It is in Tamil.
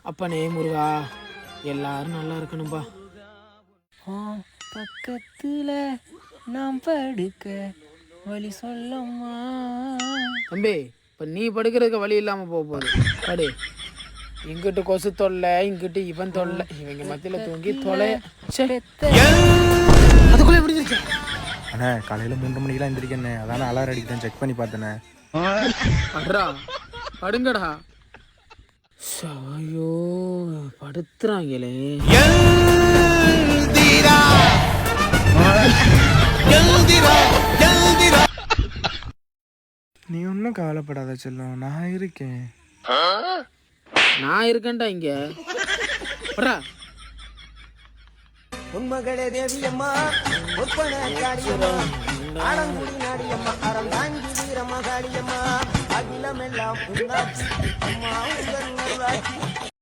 அப்பனே முருகா, எல்லாரும் நல்லா இருக்கணும்பா. பக்கத்துல நாம் படுக்க வழி சொல்லம்மா. தம்பி, இப்போ நீ படுக்கிறதுக்கு வழி இல்லாமல் போக போகுது. படு. இங்கிட்டு கொசு தொல்லை, இங்கிட்டு இவன் தொல்லை, இவங்க மத்தியில் தூங்கி தொலை. அதுக்குள்ளே எப்படி இருக்கு? அண்ணே காலையில் 3 மணிக்கெலாம் எந்திரிக்கண்ணே, அதானே அலாரம் அடிக்கிட்டேன், செக் பண்ணி பார்த்தேண்ணே. அட்ரா படுங்கடா. ஐயோ படுத்துறாங்களே. நீ ஒன்றும் கவலைப்படாத செல்லம், நான் இருக்கேன். நான் இருக்கேன்டா இங்க. உண்மகளே தேவியம்மா, ஒப்பன காளியம்மா, ஆலங்குடி நாடியம்மா, அறந்தாங்கி வீரம்மா காளியம்மா, அகிலமெல்லாம்